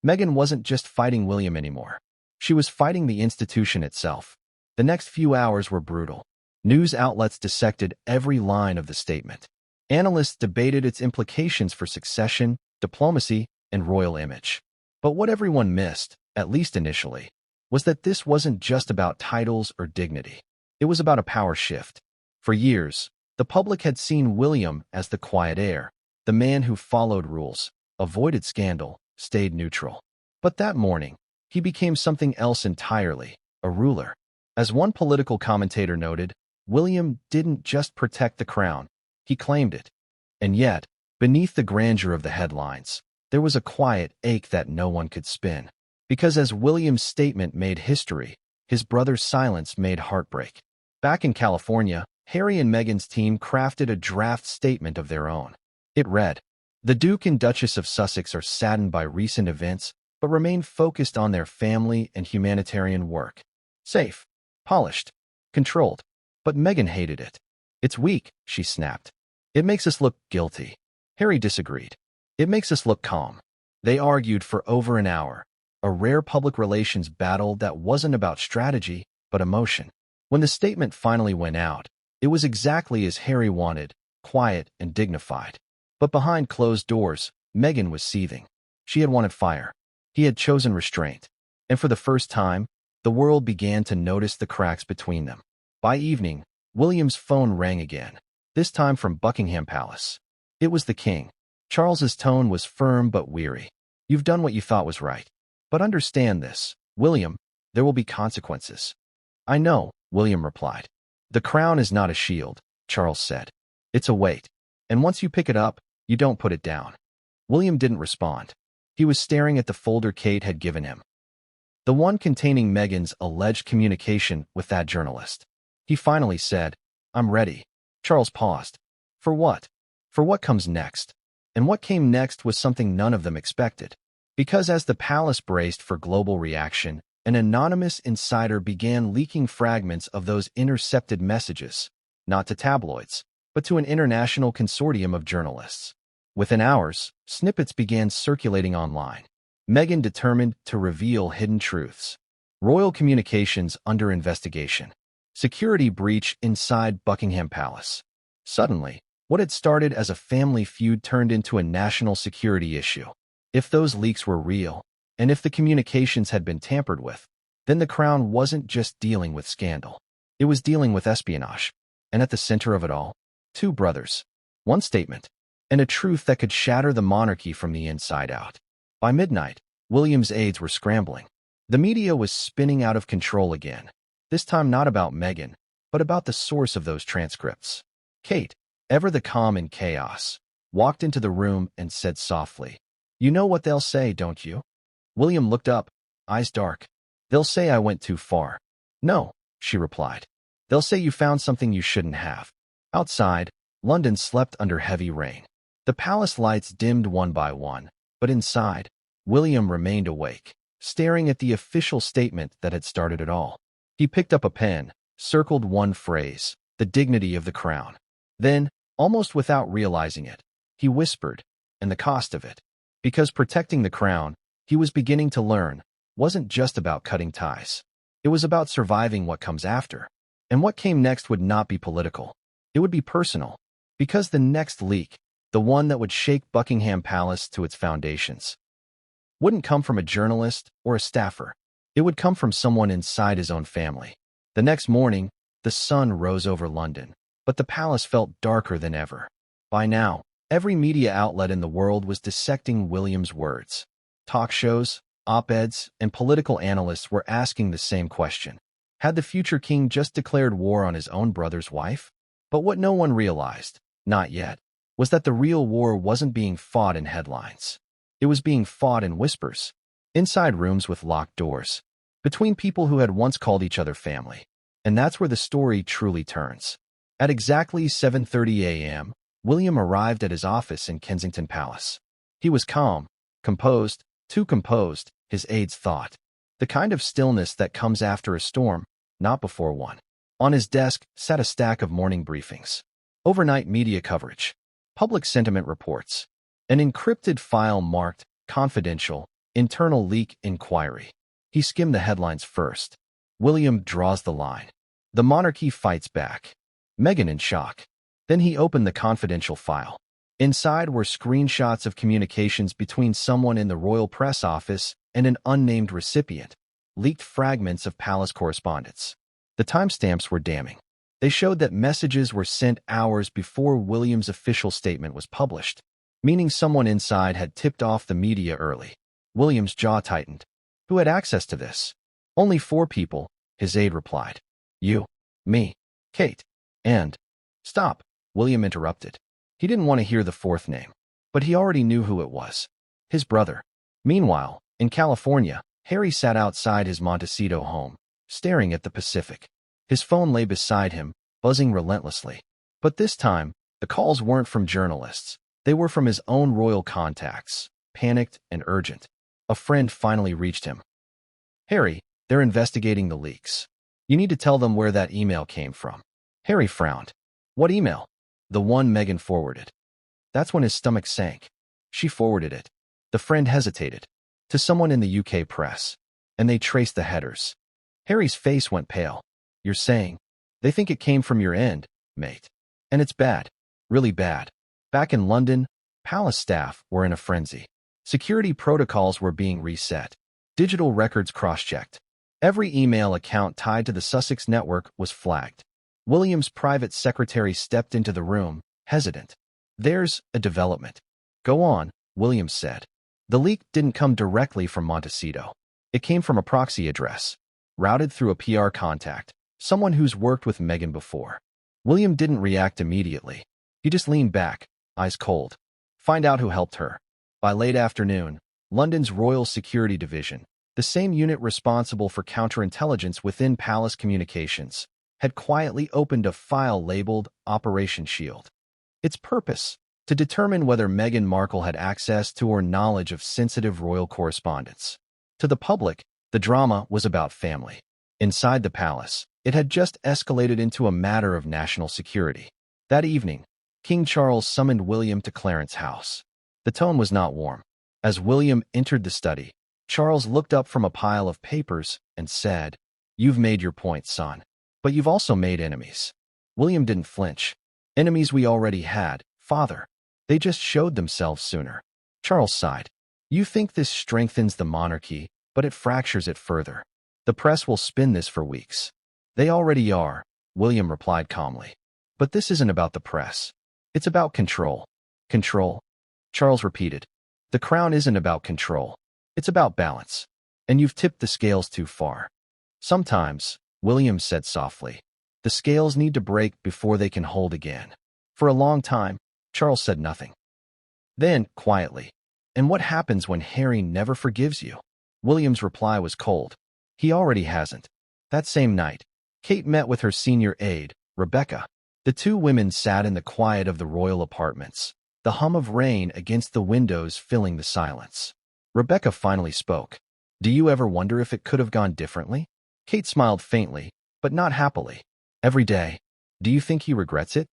Meghan wasn't just fighting William anymore. She was fighting the institution itself. The next few hours were brutal. News outlets dissected every line of the statement. Analysts debated its implications for succession, diplomacy, and royal image. But what everyone missed, at least initially, was that this wasn't just about titles or dignity. It was about a power shift. For years, the public had seen William as the quiet heir, the man who followed rules, avoided scandal, stayed neutral. But that morning, he became something else entirely, a ruler. As one political commentator noted, William didn't just protect the crown, he claimed it. And yet, beneath the grandeur of the headlines, there was a quiet ache that no one could spin. Because as William's statement made history, his brother's silence made heartbreak. Back in California, Harry and Meghan's team crafted a draft statement of their own. It read, "The Duke and Duchess of Sussex are saddened by recent events, but remain focused on their family and humanitarian work. Safe, polished, controlled." But Meghan hated it. "It's weak," she snapped. "It makes us look guilty." Harry disagreed. "It makes us look calm." They argued for over an hour, a rare public relations battle that wasn't about strategy, but emotion. When the statement finally went out, it was exactly as Harry wanted, quiet and dignified. But behind closed doors, Meghan was seething. She had wanted fire. He had chosen restraint. And for the first time, the world began to notice the cracks between them. By evening, William's phone rang again, this time from Buckingham Palace. It was the king. Charles's tone was firm but weary. "You've done what you thought was right. But understand this, William, there will be consequences." "I know," William replied. "The crown is not a shield," Charles said. "It's a weight. And once you pick it up, you don't put it down." William didn't respond. He was staring at the folder Kate had given him, the one containing Meghan's alleged communication with that journalist. He finally said, "I'm ready." Charles paused. "For what?" "For what comes next." And what came next was something none of them expected. Because as the palace braced for global reaction, an anonymous insider began leaking fragments of those intercepted messages, not to tabloids, but to an international consortium of journalists. Within hours, snippets began circulating online. Meghan determined to reveal hidden truths. Royal communications under investigation. Security breach inside Buckingham Palace. Suddenly, what had started as a family feud turned into a national security issue. If those leaks were real, and if the communications had been tampered with, then the crown wasn't just dealing with scandal. It was dealing with espionage. And at the center of it all, two brothers, one statement, and a truth that could shatter the monarchy from the inside out. By midnight, William's aides were scrambling. The media was spinning out of control again, this time not about Meghan, but about the source of those transcripts. Kate, ever the calm in chaos, walked into the room and said softly, "You know what they'll say, don't you?" William looked up, eyes dark. "They'll say I went too far." "No," she replied. "They'll say you found something you shouldn't have." Outside, London slept under heavy rain. The palace lights dimmed one by one, but inside, William remained awake, staring at the official statement that had started it all. He picked up a pen, circled one phrase, "the dignity of the crown." Then, almost without realizing it, he whispered, "and the cost of it." Because protecting the crown, he was beginning to learn, wasn't just about cutting ties. It was about surviving what comes after. And what came next would not be political. It would be personal. Because the next leak, the one that would shake Buckingham Palace to its foundations, wouldn't come from a journalist or a staffer. It would come from someone inside his own family. The next morning, the sun rose over London, but the palace felt darker than ever. By now, every media outlet in the world was dissecting William's words. Talk shows, op-eds, and political analysts were asking the same question. Had the future king just declared war on his own brother's wife? But what no one realized, not yet, was that the real war wasn't being fought in headlines. It was being fought in whispers, inside rooms with locked doors, between people who had once called each other family. And that's where the story truly turns. At exactly 7:30 a.m., William arrived at his office in Kensington Palace. He was calm, composed, too composed, his aides thought. The kind of stillness that comes after a storm, not before one. On his desk sat a stack of morning briefings, overnight media coverage, public sentiment reports, an encrypted file marked confidential, internal leak inquiry. He skimmed the headlines first. William draws the line. The monarchy fights back. Meghan in shock. Then he opened the confidential file. Inside were screenshots of communications between someone in the royal press office and an unnamed recipient, leaked fragments of palace correspondence. The timestamps were damning. They showed that messages were sent hours before William's official statement was published, meaning someone inside had tipped off the media early. William's jaw tightened. Who had access to this? Only 4 people, his aide replied. You, me, Kate, and... Stop, William interrupted. He didn't want to hear the fourth name, but he already knew who it was. His brother. Meanwhile, in California, Harry sat outside his Montecito home, staring at the Pacific. His phone lay beside him, buzzing relentlessly. But this time, the calls weren't from journalists. They were from his own royal contacts, panicked and urgent. A friend finally reached him. Harry, they're investigating the leaks. You need to tell them where that email came from. Harry frowned. What email? The one Meghan forwarded. That's when his stomach sank. She forwarded it. The friend hesitated. To someone in the UK press. And they traced the headers. Harry's face went pale. You're saying? They think it came from your end, mate. And it's bad. Really bad. Back in London, palace staff were in a frenzy. Security protocols were being reset. Digital records cross-checked. Every email account tied to the Sussex network was flagged. William's private secretary stepped into the room, hesitant. There's a development. Go on, William said. The leak didn't come directly from Montecito. It came from a proxy address, routed through a PR contact, someone who's worked with Meghan before. William didn't react immediately. He just leaned back, eyes cold. Find out who helped her. By late afternoon, London's Royal Security Division, the same unit responsible for counterintelligence within Palace Communications, had quietly opened a file labeled Operation Shield. Its purpose, to determine whether Meghan Markle had access to or knowledge of sensitive royal correspondence. To the public, the drama was about family. Inside the palace, it had just escalated into a matter of national security. That evening, King Charles summoned William to Clarence House. The tone was not warm. As William entered the study, Charles looked up from a pile of papers and said, You've made your point, son. But you've also made enemies. William didn't flinch. Enemies we already had, father. They just showed themselves sooner. Charles sighed. You think this strengthens the monarchy, but it fractures it further. The press will spin this for weeks. They already are, William replied calmly. But this isn't about the press. It's about control. Control? Charles repeated. The crown isn't about control. It's about balance. And you've tipped the scales too far. Sometimes, William said softly, the scales need to break before they can hold again. For a long time, Charles said nothing. Then, quietly, and what happens when Harry never forgives you? William's reply was cold. He already hasn't. That same night, Kate met with her senior aide, Rebecca. The two women sat in the quiet of the royal apartments, the hum of rain against the windows filling the silence. Rebecca finally spoke. Do you ever wonder if it could have gone differently? Kate smiled faintly, but not happily. Every day. Do you think he regrets it?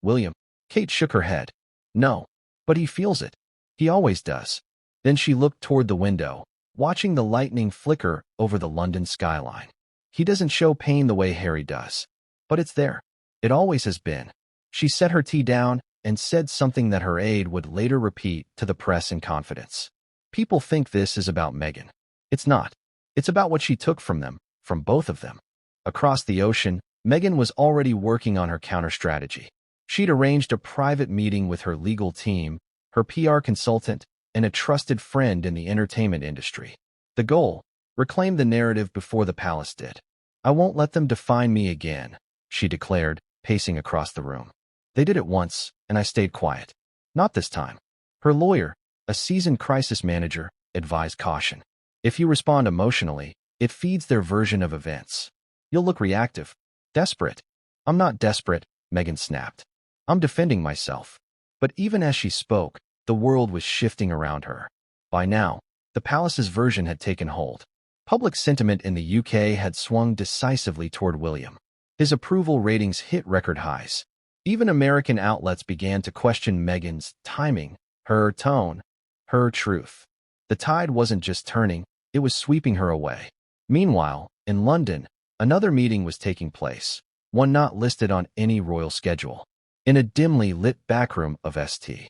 William. Kate shook her head. No, but he feels it. He always does. Then she looked toward the window, watching the lightning flicker over the London skyline. He doesn't show pain the way Harry does. But it's there. It always has been. She set her tea down and said something that her aide would later repeat to the press in confidence. People think this is about Meghan. It's not. It's about what she took from them, from both of them. Across the ocean, Meghan was already working on her counter-strategy. She'd arranged a private meeting with her legal team, her PR consultant, and a trusted friend in the entertainment industry. The goal? Reclaim the narrative before the palace did. I won't let them define me again, she declared, pacing across the room. They did it once, and I stayed quiet. Not this time. Her lawyer, a seasoned crisis manager, advised caution. If you respond emotionally, it feeds their version of events. You'll look reactive. Desperate. I'm not desperate, Meghan snapped. I'm defending myself. But even as she spoke, the world was shifting around her. By now, the palace's version had taken hold. Public sentiment in the UK had swung decisively toward William. His approval ratings hit record highs. Even American outlets began to question Meghan's timing, her tone, her truth. The tide wasn't just turning, it was sweeping her away. Meanwhile, in London, another meeting was taking place, one not listed on any royal schedule. In a dimly lit backroom of St.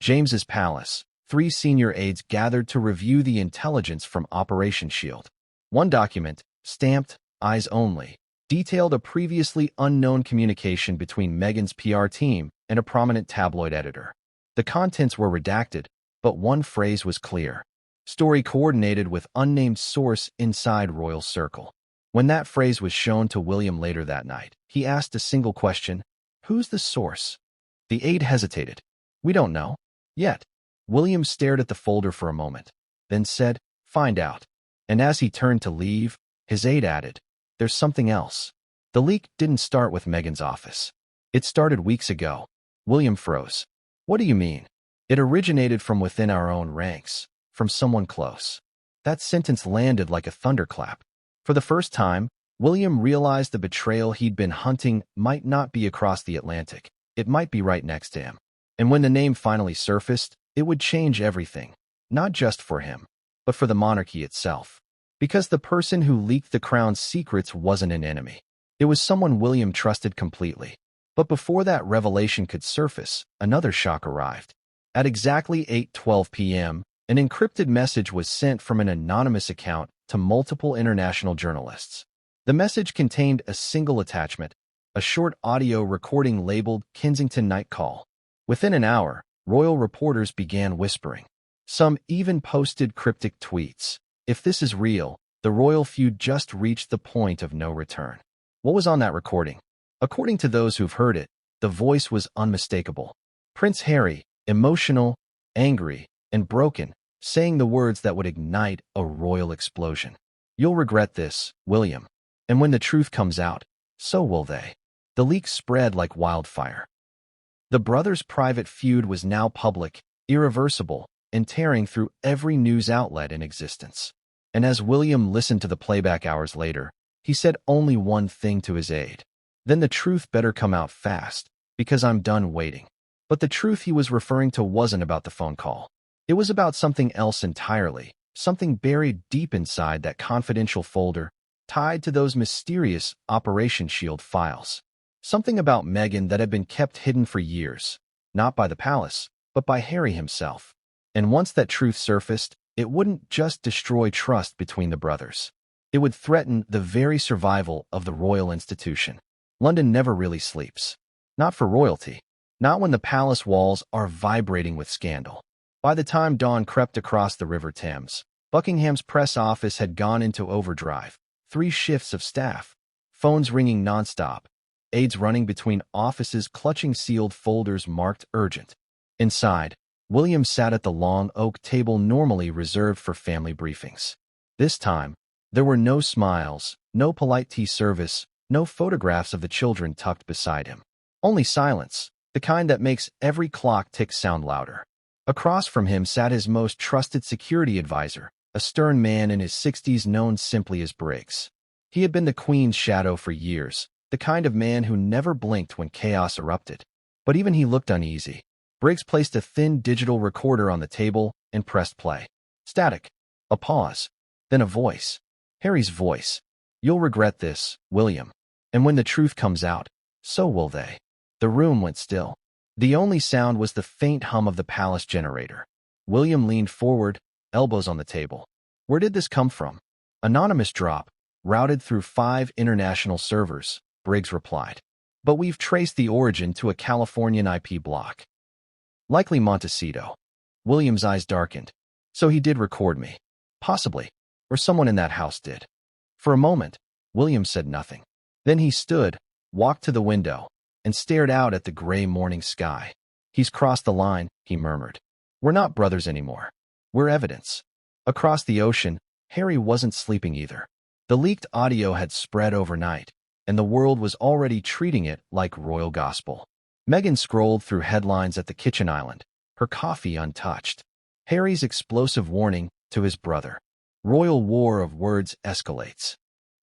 James's Palace, 3 senior aides gathered to review the intelligence from Operation Shield. One document, stamped, eyes only, detailed a previously unknown communication between Meghan's PR team and a prominent tabloid editor. The contents were redacted, but one phrase was clear. Story coordinated with unnamed source inside Royal Circle. When that phrase was shown to William later that night, he asked a single question: "Who's the source?" The aide hesitated. "We don't know. Yet." William stared at the folder for a moment, then said, "Find out." And as he turned to leave, his aide added, "There's something else." The leak didn't start with Meghan's office. It started weeks ago. William froze. "What do you mean?" "It originated from within our own ranks, from someone close." That sentence landed like a thunderclap. For the first time, William realized the betrayal he'd been hunting might not be across the Atlantic. It might be right next to him. And when the name finally surfaced, it would change everything, not just for him, but for the monarchy itself. Because the person who leaked the crown's secrets wasn't an enemy. It was someone William trusted completely. But before that revelation could surface, another shock arrived. At exactly 8:12 p.m., an encrypted message was sent from an anonymous account to multiple international journalists. The message contained a single attachment, a short audio recording labeled Kensington Night Call. Within an hour, royal reporters began whispering. Some even posted cryptic tweets. If this is real, the royal feud just reached the point of no return. What was on that recording? According to those who've heard it, the voice was unmistakable. Prince Harry, emotional, angry, and broken, saying the words that would ignite a royal explosion. "You'll regret this, William. And when the truth comes out, so will they." The leak spread like wildfire. The brothers' private feud was now public, irreversible, and tearing through every news outlet in existence. And as William listened to the playback hours later, he said only one thing to his aide: "Then the truth better come out fast, because I'm done waiting." But the truth he was referring to wasn't about the phone call. It was about something else entirely, something buried deep inside that confidential folder, tied to those mysterious Operation Shield files. Something about Meghan that had been kept hidden for years, not by the palace, but by Harry himself. And once that truth surfaced, it wouldn't just destroy trust between the brothers. It would threaten the very survival of the royal institution. London never really sleeps. Not for royalty. Not when the palace walls are vibrating with scandal. By the time dawn crept across the River Thames, Buckingham's press office had gone into overdrive. 3 shifts of staff, phones ringing nonstop, aides running between offices clutching sealed folders marked urgent. Inside, William sat at the long oak table normally reserved for family briefings. This time, there were no smiles, no polite tea service, no photographs of the children tucked beside him. Only silence, the kind that makes every clock tick sound louder. Across from him sat his most trusted security advisor, a stern man in his 60s known simply as Briggs. He had been the Queen's shadow for years, the kind of man who never blinked when chaos erupted. But even he looked uneasy. Briggs placed a thin digital recorder on the table and pressed play. Static. A pause. Then a voice. Harry's voice. "You'll regret this, William. And when the truth comes out, so will they." The room went still. The only sound was the faint hum of the palace generator. William leaned forward, elbows on the table. "Where did this come from?" "Anonymous drop, routed through 5 international servers," Briggs replied. "But we've traced the origin to a Californian IP block. Likely Montecito." William's eyes darkened. "So he did record me." "Possibly. Or someone in that house did." For a moment, William said nothing. Then he stood, walked to the window, and stared out at the gray morning sky. "He's crossed the line," he murmured. "We're not brothers anymore. We're evidence." Across the ocean, Harry wasn't sleeping either. The leaked audio had spread overnight, and the world was already treating it like royal gospel. Meghan scrolled through headlines at the kitchen island, her coffee untouched. Harry's explosive warning to his brother. Royal war of words escalates.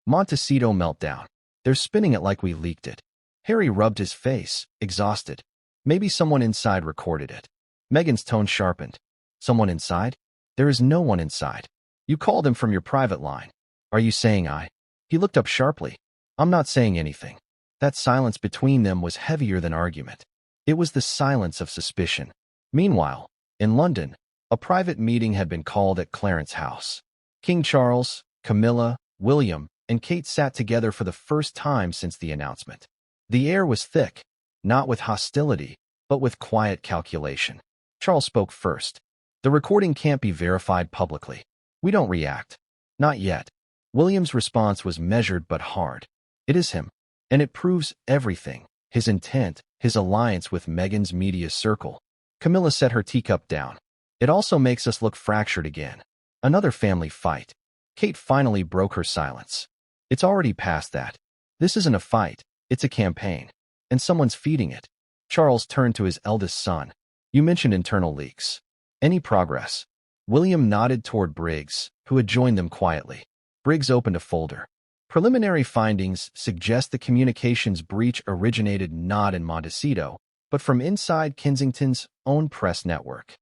Montecito meltdown. "They're spinning it like we leaked it." Harry rubbed his face, exhausted. "Maybe someone inside recorded it." Meghan's tone sharpened. "Someone inside? There is no one inside. You called him from your private line. Are you saying I?" He looked up sharply. "I'm not saying anything." That silence between them was heavier than argument. It was the silence of suspicion. Meanwhile, in London, a private meeting had been called at Clarence House. King Charles, Camilla, William, and Kate sat together for the first time since the announcement. The air was thick, not with hostility, but with quiet calculation. Charles spoke first. "The recording can't be verified publicly. We don't react. Not yet. William's response was measured but hard. It is him. And it proves everything. His intent, his alliance with Meghan's media circle. Camilla set her teacup down. It also makes us look fractured again. Another family fight. Kate finally broke her silence. It's already past that. This isn't a fight, it's a campaign. And someone's feeding it. Charles turned to his eldest son. You mentioned internal leaks. Any progress? William nodded toward Briggs, who had joined them quietly. Briggs opened a folder. Preliminary findings suggest the communications breach originated not in Montecito, but from inside Kensington's own press network.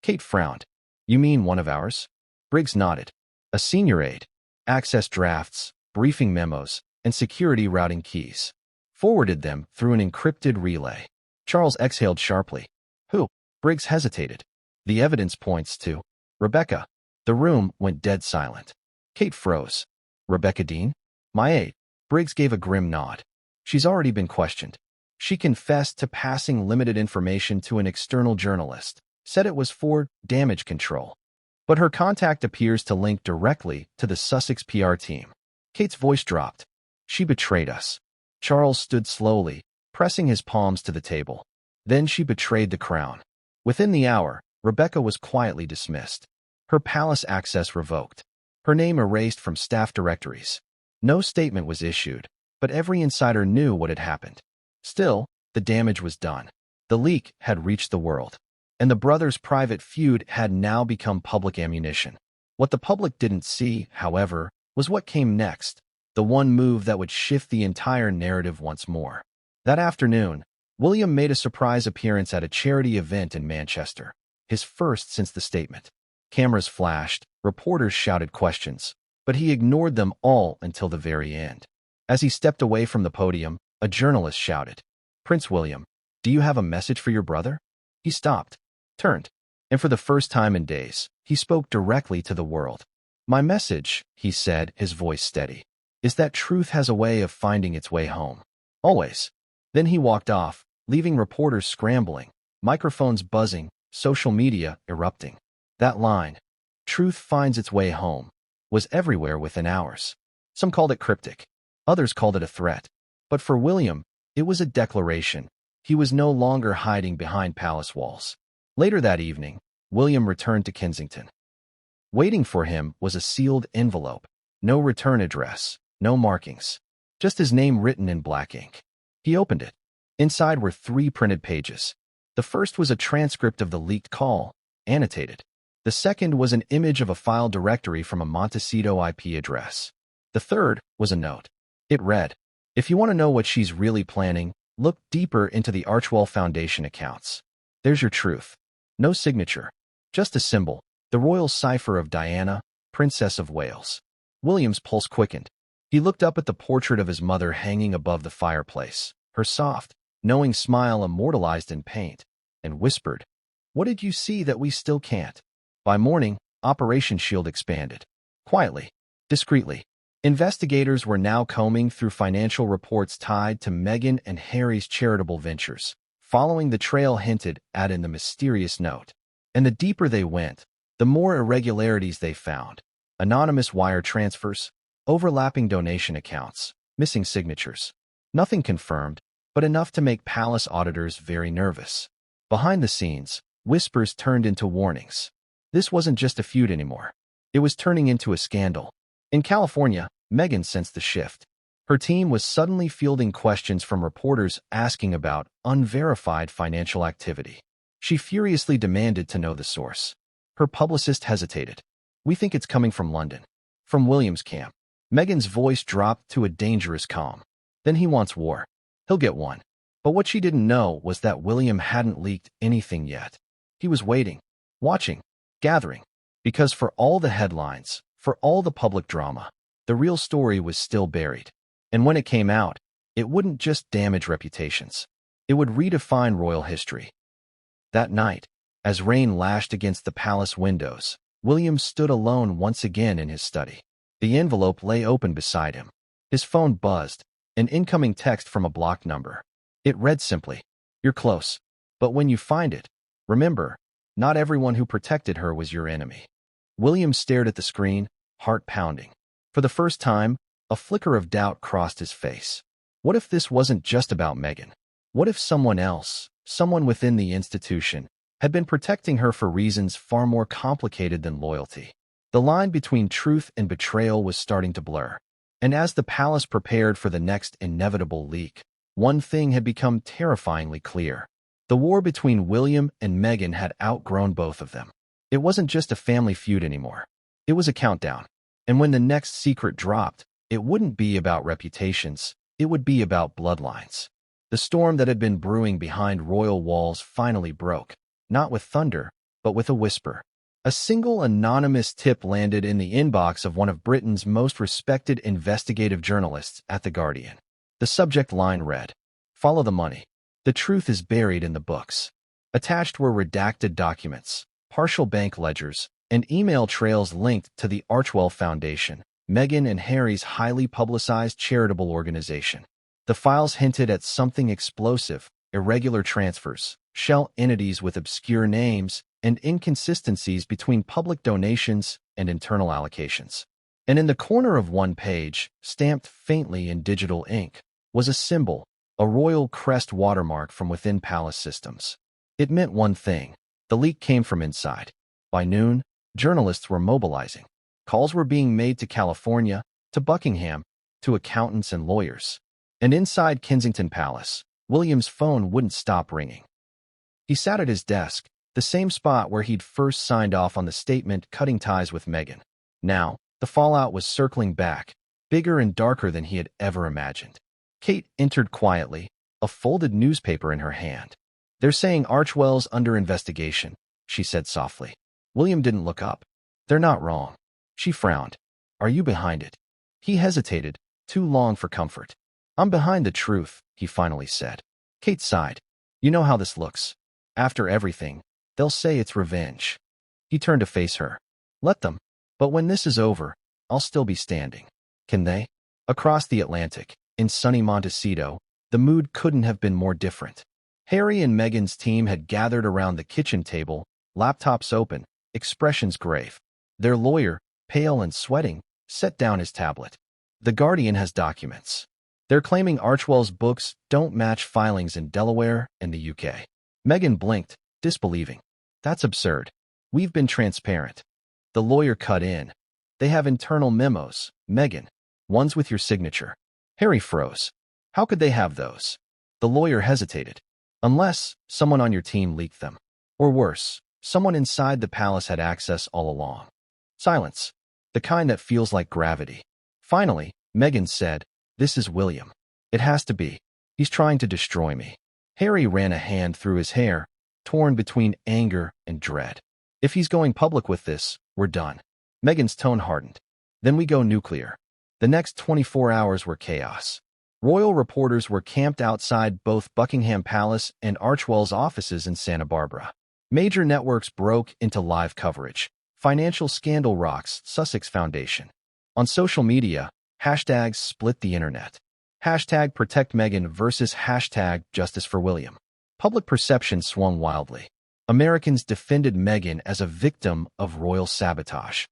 Kate frowned. You mean one of ours? Briggs nodded. A senior aide. Access drafts, briefing memos, and security routing keys. Forwarded them through an encrypted relay. Charles exhaled sharply. Who? Briggs hesitated. The evidence points to Rebecca. The room went dead silent. Kate froze. Rebecca Dean? My aide. Briggs gave a grim nod. She's already been questioned. She confessed to passing limited information to an external journalist, said it was for damage control. But her contact appears to link directly to the Sussex PR team. Kate's voice dropped. She betrayed us. Charles stood slowly, pressing his palms to the table. Then she betrayed the crown. Within the hour, Rebecca was quietly dismissed. Her palace access revoked. Her name erased from staff directories. No statement was issued, but every insider knew what had happened. Still, the damage was done. The leak had reached the world, and the brothers' private feud had now become public ammunition. What the public didn't see, however, was what came next, the one move that would shift the entire narrative once more. That afternoon, William made a surprise appearance at a charity event in Manchester, his first since the statement. Cameras flashed, reporters shouted questions, but he ignored them all until the very end. As he stepped away from the podium, a journalist shouted, Prince William, do you have a message for your brother? He stopped, turned, and for the first time in days, he spoke directly to the world. My message, he said, his voice steady, is that truth has a way of finding its way home. Always. Then he walked off, leaving reporters scrambling, microphones buzzing, social media erupting. That line, truth finds its way home, was everywhere within hours. Some called it cryptic. Others called it a threat. But for William, it was a declaration. He was no longer hiding behind palace walls. Later that evening, William returned to Kensington. Waiting for him was a sealed envelope. No return address, no markings. Just his name written in black ink. He opened it. Inside were 3 printed pages. The first was a transcript of the leaked call, annotated. The second was an image of a file directory from a Montecito IP address. The third was a note. It read, if you want to know what she's really planning, look deeper into the Archwell Foundation accounts. There's your truth. No signature. Just a symbol, the royal cipher of Diana, Princess of Wales. William's pulse quickened. He looked up at the portrait of his mother hanging above the fireplace, her soft, knowing smile immortalized in paint, and whispered, what did you see that we still can't? By morning, Operation Shield expanded. Quietly, discreetly. Investigators were now combing through financial reports tied to Meghan and Harry's charitable ventures, following the trail hinted at in the mysterious note. And the deeper they went, the more irregularities they found. Anonymous wire transfers, overlapping donation accounts, missing signatures. Nothing confirmed, but enough to make palace auditors very nervous. Behind the scenes, whispers turned into warnings. This wasn't just a feud anymore. It was turning into a scandal. In California, Meghan sensed the shift. Her team was suddenly fielding questions from reporters asking about unverified financial activity. She furiously demanded to know the source. Her publicist hesitated. We think it's coming from London. From William's camp. Meghan's voice dropped to a dangerous calm. Then he wants war. He'll get one. But what she didn't know was that William hadn't leaked anything yet. He was waiting, watching, gathering. Because for all the headlines, for all the public drama, the real story was still buried. And when it came out, it wouldn't just damage reputations. It would redefine royal history. That night, as rain lashed against the palace windows, William stood alone once again in his study. The envelope lay open beside him. His phone buzzed, an incoming text from a blocked number. It read simply, "You're close. But when you find it, remember, not everyone who protected her was your enemy." William stared at the screen, heart pounding. For the first time, a flicker of doubt crossed his face. What if this wasn't just about Meghan? What if someone else, someone within the institution, had been protecting her for reasons far more complicated than loyalty? The line between truth and betrayal was starting to blur. And as the palace prepared for the next inevitable leak, one thing had become terrifyingly clear. The war between William and Meghan had outgrown both of them. It wasn't just a family feud anymore. It was a countdown. And when the next secret dropped, it wouldn't be about reputations, it would be about bloodlines. The storm that had been brewing behind royal walls finally broke, not with thunder, but with a whisper. A single anonymous tip landed in the inbox of one of Britain's most respected investigative journalists at The Guardian. The subject line read, "Follow the money. The truth is buried in the books." Attached were redacted documents, partial bank ledgers, and email trails linked to the Archewell Foundation, Meghan and Harry's highly publicized charitable organization. The files hinted at something explosive: irregular transfers, shell entities with obscure names, and inconsistencies between public donations and internal allocations. And in the corner of one page, stamped faintly in digital ink, was a symbol, a royal crest watermark from within palace systems. It meant one thing: the leak came from inside. By noon, journalists were mobilizing. Calls were being made to California, to Buckingham, to accountants and lawyers. And inside Kensington Palace, William's phone wouldn't stop ringing. He sat at his desk, the same spot where he'd first signed off on the statement cutting ties with Meghan. Now, the fallout was circling back, bigger and darker than he had ever imagined. Kate entered quietly, a folded newspaper in her hand. "They're saying Archewell's under investigation," she said softly. William didn't look up. "They're not wrong." She frowned. "Are you behind it?" He hesitated, too long for comfort. "I'm behind the truth," he finally said. Kate sighed. "You know how this looks. After everything, they'll say it's revenge." He turned to face her. "Let them. But when this is over, I'll still be standing." "Can they?" Across the Atlantic, in sunny Montecito, the mood couldn't have been more different. Harry and Meghan's team had gathered around the kitchen table, laptops open, expressions grave. Their lawyer, pale and sweating, set down his tablet. "The Guardian has documents. They're claiming Archewell's books don't match filings in Delaware and the UK." Meghan blinked, disbelieving. "That's absurd. We've been transparent." The lawyer cut in. "They have internal memos, Meghan. One's with your signature." Harry froze. "How could they have those?" The lawyer hesitated. "Unless someone on your team leaked them. Or worse, someone inside the palace had access all along." Silence. The kind that feels like gravity. Finally, Meghan said, "This is William. It has to be. He's trying to destroy me." Harry ran a hand through his hair, torn between anger and dread. "If he's going public with this, we're done." Meghan's tone hardened. "Then we go nuclear." The next 24 hours were chaos. Royal reporters were camped outside both Buckingham Palace and Archewell's offices in Santa Barbara. Major networks broke into live coverage. Financial scandal rocks Sussex Foundation. On social media, hashtags split the internet. Hashtag protect Meghan versus hashtag justice for William. Public perception swung wildly. Americans defended Meghan as a victim of royal sabotage.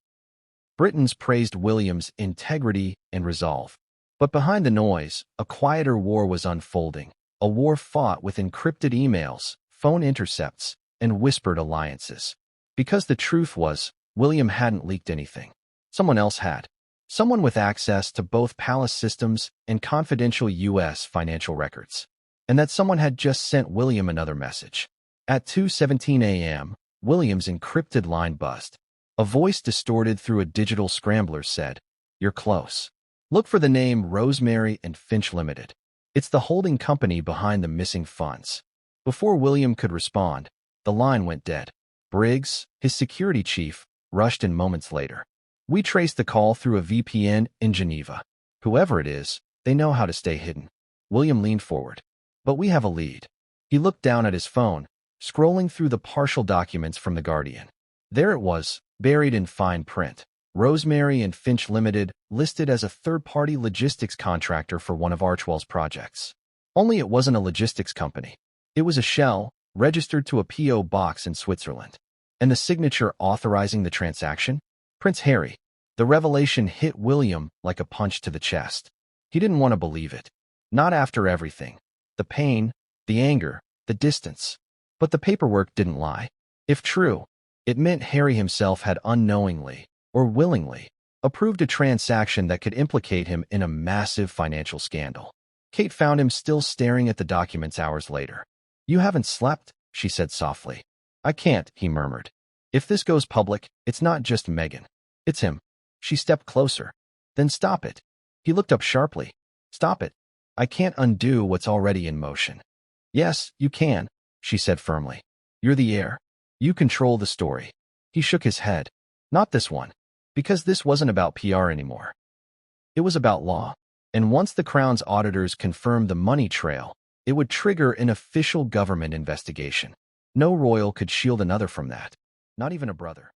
Britons praised William's integrity and resolve. But behind the noise, a quieter war was unfolding, a war fought with encrypted emails, phone intercepts, and whispered alliances. Because the truth was, William hadn't leaked anything. Someone else had. Someone with access to both palace systems and confidential U.S. financial records. And that someone had just sent William another message. At 2:17 a.m., William's encrypted line buzzed. A voice distorted through a digital scrambler said, "You're close. Look for the name Rosemary and Finch Limited. It's the holding company behind the missing funds." Before William could respond, the line went dead. Briggs, his security chief, rushed in moments later. "We traced the call through a VPN in Geneva. Whoever it is, they know how to stay hidden." William leaned forward. "But we have a lead." He looked down at his phone, scrolling through the partial documents from The Guardian. There it was, buried in fine print. Rosemary and Finch Limited, listed as a third-party logistics contractor for one of Archewell's projects. Only it wasn't a logistics company. It was a shell, registered to a P.O. box in Switzerland. And the signature authorizing the transaction? Prince Harry. The revelation hit William like a punch to the chest. He didn't want to believe it. Not after everything. The pain, the anger, the distance. But the paperwork didn't lie. If true, it meant Harry himself had unknowingly, or willingly, approved a transaction that could implicate him in a massive financial scandal. Kate found him still staring at the documents hours later. "You haven't slept," she said softly. "I can't," he murmured. "If this goes public, it's not just Meghan. It's him." She stepped closer. "Then stop it." He looked up sharply. "Stop it. I can't undo what's already in motion." "Yes, you can," she said firmly. "You're the heir. You control the story." He shook his head. "Not this one. Because this wasn't about PR anymore. It was about law. And once the Crown's auditors confirmed the money trail, it would trigger an official government investigation. No royal could shield another from that. Not even a brother.